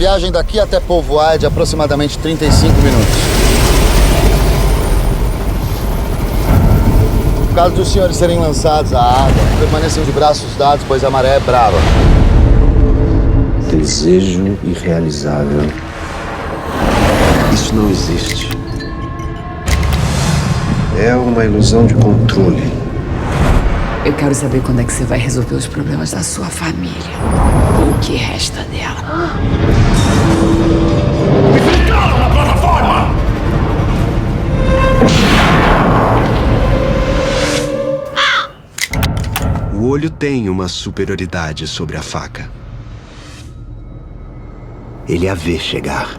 viagem daqui até Povoar é de aproximadamente 35 minutos. No caso dos senhores serem lançados à água, permaneçam de braços dados, pois a maré é brava. Desejo irrealizável. Isso não existe. É uma ilusão de controle. Eu quero saber quando é que você vai resolver os problemas da sua família. O que resta dela. Me ficaram na plataforma! O olho tem uma superioridade sobre a faca. Ele a vê chegar.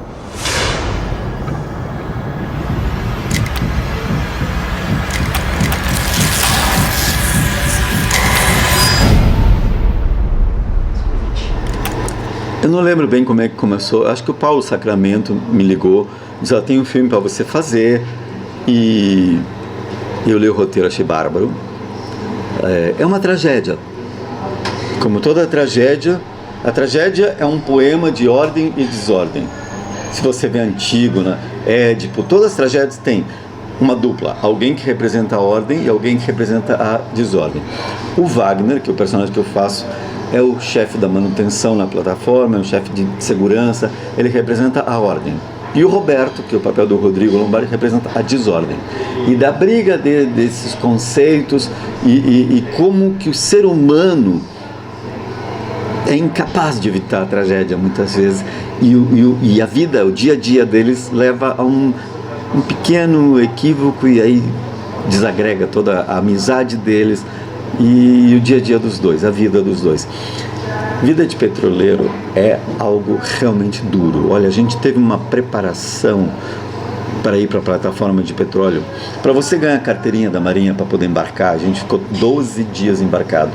Eu não lembro bem como é que começou. Acho que o Paulo Sacramento me ligou, disse: "Ó, tem um filme para você fazer". E eu li o roteiro, achei bárbaro. É uma tragédia. Como toda tragédia, a tragédia é um poema de ordem e desordem. Se você vê Antígona, Édipo, todas as tragédias têm uma dupla, alguém que representa a ordem e alguém que representa a desordem. O Wagner, que é o personagem que eu faço, é o chefe da manutenção na plataforma, é o chefe de segurança, ele representa a ordem. E o Roberto, que é o papel do Rodrigo Lombardi, representa a desordem. E da briga desses conceitos e como que o ser humano é incapaz de evitar a tragédia muitas vezes, e a vida, o dia a dia deles leva a um pequeno equívoco, e aí desagrega toda a amizade deles e o dia a dia dos dois, a vida dos dois. Vida de petroleiro é algo realmente duro. Olha, a gente teve uma preparação para ir para a plataforma de petróleo. Para você ganhar a carteirinha da Marinha para poder embarcar, a gente ficou 12 dias embarcado.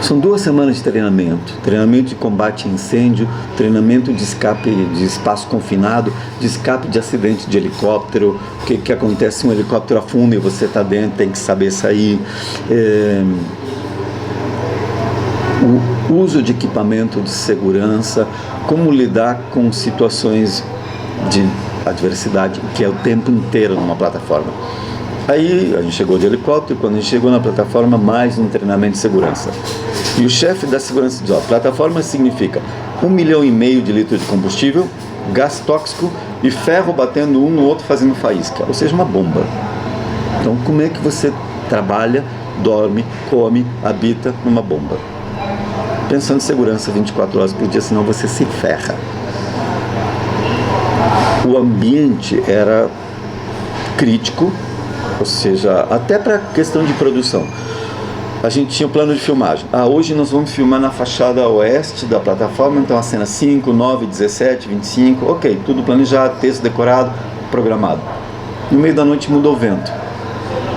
São 2 semanas de treinamento de combate a incêndio, treinamento de escape de espaço confinado, de escape de acidente de helicóptero, o que acontece se um helicóptero afunda e você está dentro, tem que saber sair, o uso de equipamento de segurança, como lidar com situações de adversidade, que é o tempo inteiro numa plataforma. Aí a gente chegou de helicóptero, quando a gente chegou na plataforma, mais um treinamento de segurança. E o chefe da segurança diz: ó, plataforma significa 1,5 milhão de litros de combustível, gás tóxico e ferro batendo um no outro fazendo faísca, ou seja, uma bomba. Então como é que você trabalha, dorme, come, habita numa bomba? Pensando em segurança 24 horas por dia, senão você se ferra. O ambiente era crítico, ou seja, até para questão de produção. A gente tinha um plano de filmagem. Hoje nós vamos filmar na fachada oeste da plataforma, então a cena 5, 9, 17, 25, ok, tudo planejado, texto decorado, programado. No meio da noite muda o vento.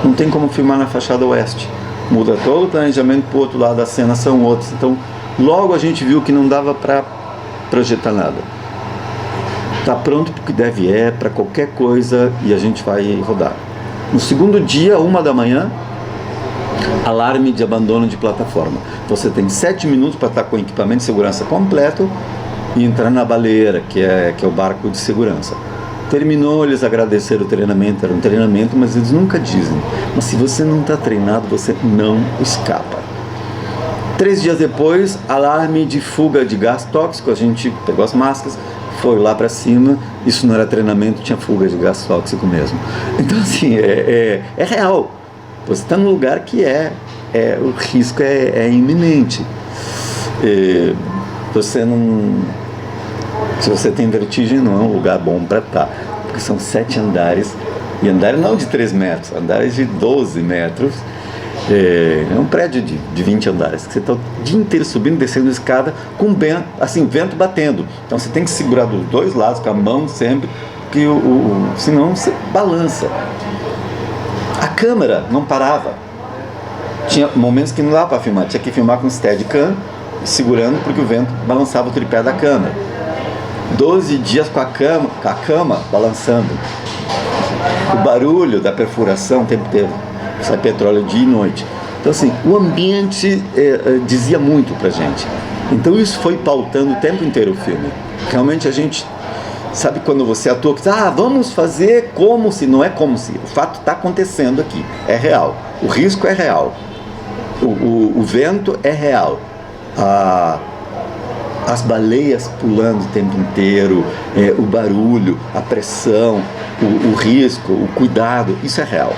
Não tem como filmar na fachada oeste. Muda todo o planejamento para o outro lado, as cenas são outras. Então, logo a gente viu que não dava para projetar nada. Está pronto porque deve para qualquer coisa, e a gente vai rodar. No segundo dia, 1 da manhã, alarme de abandono de plataforma. Você tem 7 minutos para estar com o equipamento de segurança completo e entrar na baleira, que é o barco de segurança. Terminou, eles agradeceram o treinamento, era um treinamento, mas eles nunca dizem. Mas se você não está treinado, você não escapa. 3 dias depois, alarme de fuga de gás tóxico, a gente pegou as máscaras, foi lá para cima, isso não era treinamento, tinha fuga de gás tóxico mesmo. Então assim, é real. Você está num lugar que o risco é iminente. Você não... Se você tem vertigem, não é um lugar bom para estar, porque são 7 andares, e andares não de 3 metros, andares de 12 metros. É um prédio de 20 andares, que você está o dia inteiro subindo e descendo a escada com vento batendo. Então você tem que segurar dos 2 lados, com a mão sempre, porque senão você balança. A câmera não parava. Tinha momentos que não dava para filmar, tinha que filmar com Steadicam, segurando, porque o vento balançava o tripé da câmera. 12 dias com a cama balançando. O barulho da perfuração o tempo inteiro. Sai petróleo dia e noite. Então assim, o ambiente dizia muito pra gente. Então isso foi pautando o tempo inteiro o filme. Realmente a gente sabe quando você atua que vamos fazer como se, não é como se, o fato está acontecendo aqui, é real, o risco é real, o vento é real, as baleias pulando o tempo inteiro, o barulho, a pressão, o risco, o cuidado, isso é real.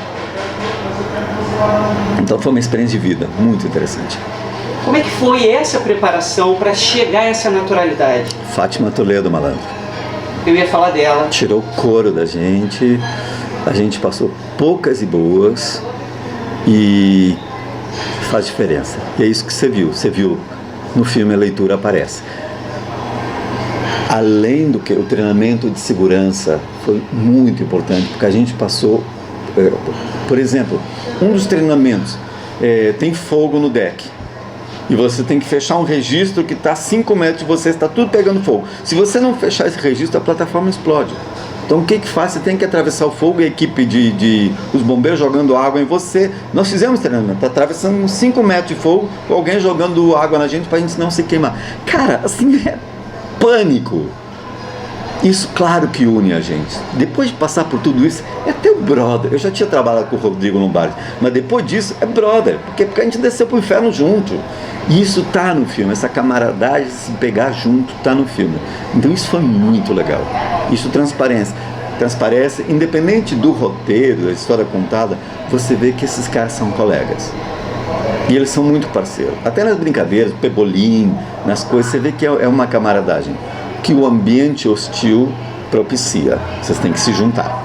Então foi uma experiência de vida muito interessante. Como é que foi essa preparação para chegar a essa naturalidade? Fátima Toledo, malandro. Eu ia falar dela. Tirou o couro da gente, a gente passou poucas e boas e faz diferença. E é isso que você viu no filme A Leitura Aparece. Além do que o treinamento de segurança foi muito importante, porque a gente passou, por exemplo, um dos treinamentos tem fogo no deck. E você tem que fechar um registro que está a 5 metros de você, está tudo pegando fogo. Se você não fechar esse registro, a plataforma explode. Então o que faz? Você tem que atravessar o fogo e a equipe os bombeiros jogando água em você. Nós fizemos treinamento, atravessando 5 metros de fogo, com alguém jogando água na gente para a gente não se queimar. Cara, assim, é pânico. Isso, claro que une a gente. Depois de passar por tudo isso, é teu brother. Eu já tinha trabalhado com o Rodrigo Lombardi, mas depois disso é brother, porque a gente desceu pro inferno junto. E isso tá no filme, essa camaradagem, se pegar junto, tá no filme. Então isso foi muito legal. Isso transparece, independente do roteiro, da história contada, você vê que esses caras são colegas. E eles são muito parceiros. Até nas brincadeiras, pebolim, nas coisas, você vê que é uma camaradagem que o ambiente hostil propicia. Vocês têm que se juntar.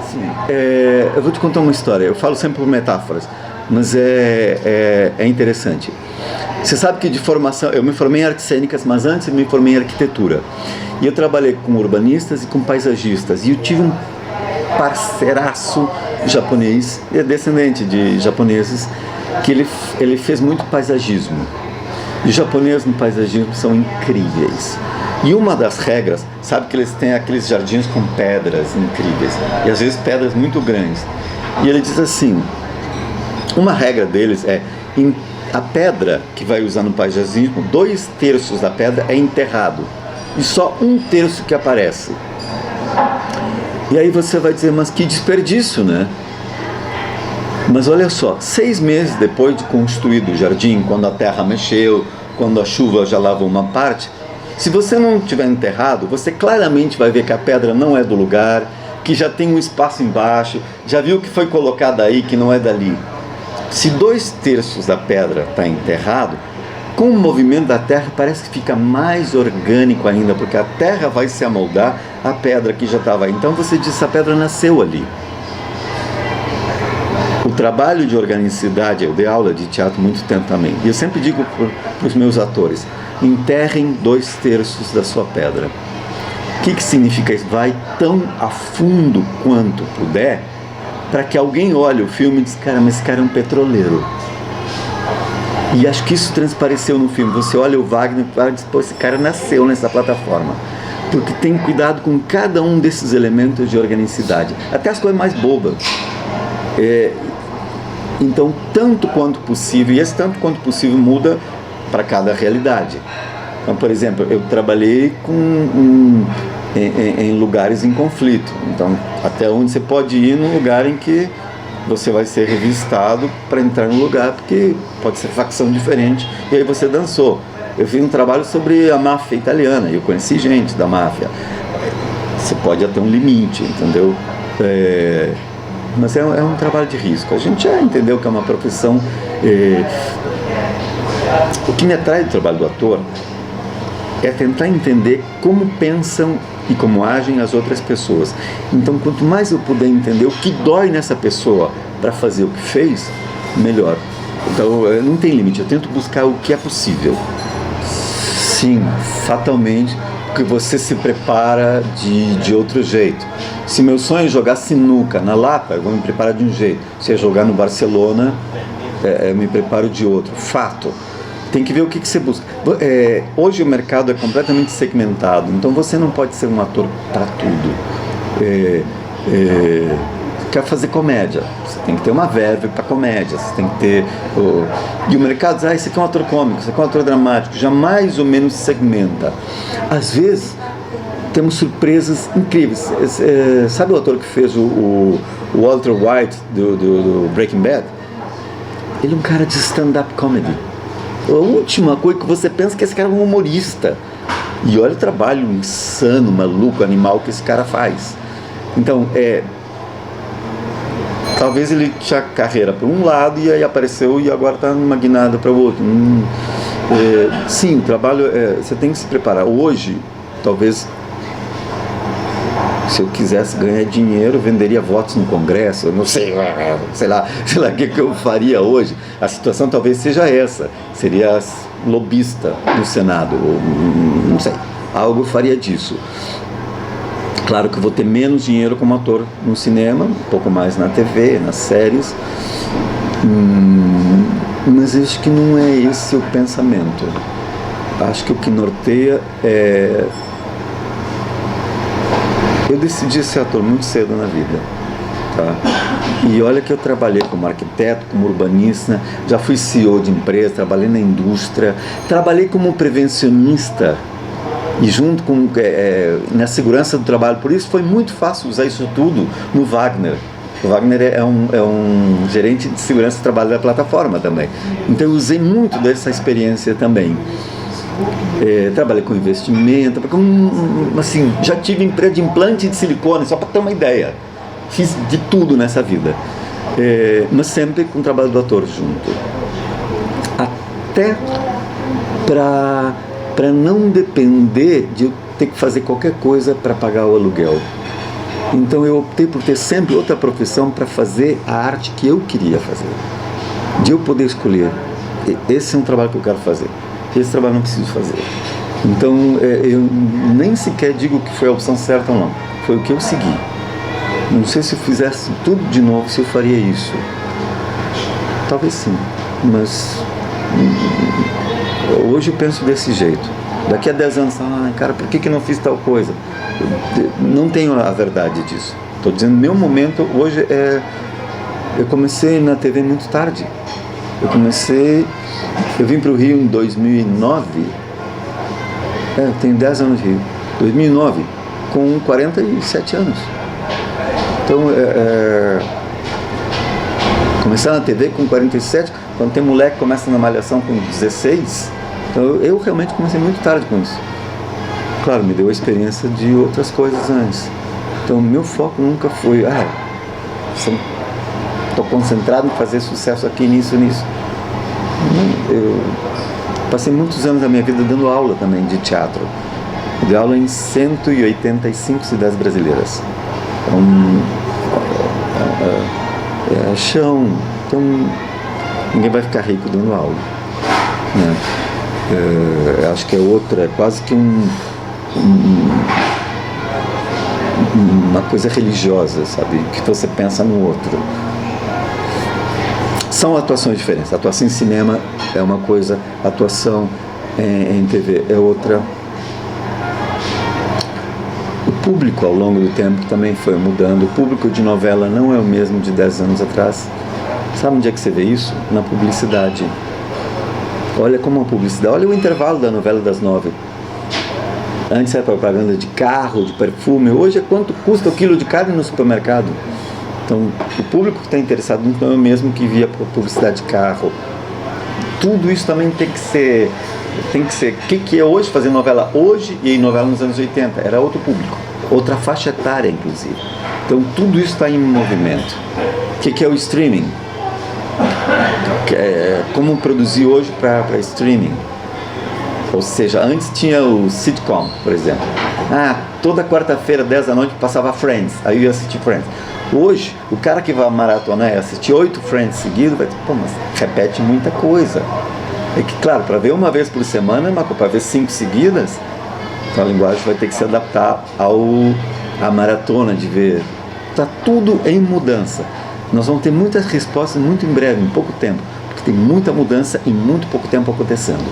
Eu vou te contar uma história. Eu falo sempre por metáforas, mas é interessante. Você sabe que de formação, eu me formei em artes cênicas, mas antes eu me formei em arquitetura. E eu trabalhei com urbanistas e com paisagistas. E eu tive um parceiraço japonês, descendente de japoneses, que ele fez muito paisagismo. E os japoneses no paisagismo são incríveis. E uma das regras, sabe que eles têm aqueles jardins com pedras incríveis, e às vezes pedras muito grandes. E ele diz assim, uma regra deles é, a pedra que vai usar no paisagismo, 2/3 da pedra é enterrado, e só 1/3 que aparece. E aí você vai dizer, mas que desperdício, né? Mas olha só, 6 meses depois de construído o jardim, quando a terra mexeu, quando a chuva já lavou uma parte, se você não tiver enterrado, você claramente vai ver que a pedra não é do lugar, que já tem um espaço embaixo, já viu que foi colocada aí, que não é dali. Se 2/3 da pedra está enterrado, com o movimento da terra parece que fica mais orgânico ainda, porque a terra vai se amoldar à pedra que já estava aí. Então você diz, essa pedra nasceu ali. O trabalho de organicidade, eu dei aula de teatro muito tempo também, e eu sempre digo para os meus atores, enterrem 2/3 da sua pedra. O que significa isso? Vai tão a fundo quanto puder, para que alguém olhe o filme e diz, cara, mas esse cara é um petroleiro. E acho que isso transpareceu no filme. Você olha o Wagner e diz, pô, esse cara nasceu nessa plataforma. Porque tem cuidado com cada um desses elementos de organicidade, até as coisas mais bobas. Então, tanto quanto possível, e esse tanto quanto possível muda para cada realidade. Então, por exemplo, eu trabalhei em lugares em conflito. Então, até onde você pode ir num lugar em que você vai ser revistado para entrar no lugar, porque pode ser facção diferente, e aí você dançou. Eu fiz um trabalho sobre a máfia italiana, e eu conheci gente da máfia. Você pode até um limite, entendeu? Mas é um trabalho de risco. A gente já entendeu que é uma profissão... O que me atrai do trabalho do ator é tentar entender como pensam e como agem as outras pessoas. Então, quanto mais eu puder entender o que dói nessa pessoa para fazer o que fez, melhor. Então, não tem limite. Eu tento buscar o que é possível. Sim, fatalmente, porque você se prepara de outro jeito. Se meu sonho é jogar sinuca na Lapa, eu vou me preparar de um jeito. Se é jogar no Barcelona, eu me preparo de outro. Fato. Tem que ver o que você busca. Hoje o mercado é completamente segmentado, então você não pode ser um ator para tudo. Quer fazer comédia, você tem que ter uma verve para comédia, você tem que ter... E o mercado diz, esse aqui é um ator cômico, esse aqui é um ator dramático, já mais ou menos segmenta. Às vezes, temos surpresas incríveis. Sabe o ator que fez o Walter White do Breaking Bad? Ele é um cara de stand-up comedy. A última coisa que você pensa que esse cara é um humorista. E olha o trabalho insano, maluco, animal que esse cara faz. Então, talvez ele tinha carreira para um lado e aí apareceu e agora está numa guinada para o outro. Sim, o trabalho, você tem que se preparar. Hoje, talvez, se eu quisesse ganhar dinheiro, eu venderia votos no Congresso, eu não sei lá o que eu faria hoje. A situação talvez seja essa, seria lobista no Senado, ou não sei, algo eu faria disso. Claro que eu vou ter menos dinheiro como ator no cinema, um pouco mais na TV, nas séries, mas eu acho que não é esse o pensamento. Acho que o que norteia é... Eu decidi ser ator muito cedo na vida, tá? E olha que eu trabalhei como arquiteto, como urbanista, já fui CEO de empresa, trabalhei na indústria, trabalhei como prevencionista e junto com na segurança do trabalho. Por isso foi muito fácil usar isso tudo no Wagner. O Wagner é um gerente de segurança do trabalho da plataforma também. Então eu usei muito dessa experiência também. Trabalhei com investimento, assim, já tive empresa de implante de silicone, só para ter uma ideia. Fiz de tudo nessa vida, mas sempre com o trabalho do ator junto. Até para não depender de eu ter que fazer qualquer coisa para pagar o aluguel. Então eu optei por ter sempre outra profissão para fazer a arte que eu queria fazer. De eu poder escolher, esse é um trabalho que eu quero fazer. Esse trabalho não preciso fazer. Então, eu nem sequer digo que foi a opção certa ou não. Foi o que eu segui. Não sei se eu fizesse tudo de novo, se eu faria isso. Talvez sim, mas hoje eu penso desse jeito. Daqui a 10 anos, cara, por que não fiz tal coisa? Não tenho a verdade disso. Estou dizendo, meu momento hoje eu comecei na TV muito tarde. Eu vim para o Rio em 2009, eu tenho 10 anos de Rio, 2009, com 47 anos. Então, começar na TV com 47, quando tem moleque que começa na malhação com 16, então eu realmente comecei muito tarde com isso. Claro, me deu a experiência de outras coisas antes. Então, meu foco nunca foi, estou concentrado em fazer sucesso aqui, nisso. Eu passei muitos anos da minha vida dando aula também de teatro. Dei aula em 185 cidades brasileiras. Então, chão. Então, ninguém vai ficar rico dando aula, né? Acho que é quase que uma coisa religiosa, sabe? Que você pensa no outro. São atuações diferentes. Atuação em cinema é uma coisa, atuação em TV é outra. O público ao longo do tempo também foi mudando. O público de novela não é o mesmo de 10 anos atrás. Sabe onde é que você vê isso? Na publicidade. Olha como a publicidade, olha o intervalo da novela das 9. Antes era propaganda de carro, de perfume. Hoje é quanto custa o quilo de carne no supermercado. Então, o público que está interessado não é o mesmo que via publicidade de carro. Tudo isso também tem que ser... O que é hoje fazer novela hoje e novela nos anos 80? Era outro público, outra faixa etária, inclusive. Então, tudo isso está em movimento. O que é o streaming? Como produzir hoje para streaming? Ou seja, antes tinha o sitcom, por exemplo. Toda quarta-feira, 10 da noite, passava Friends. Aí eu ia assistir Friends. Hoje, o cara que vai maratonar e assistir 8 Friends seguidos, vai dizer, mas repete muita coisa. É que, claro, para ver uma vez por semana, mas para ver 5 seguidas, então a linguagem vai ter que se adaptar à maratona de ver. Está tudo em mudança. Nós vamos ter muitas respostas muito em breve, em pouco tempo, porque tem muita mudança em muito pouco tempo acontecendo.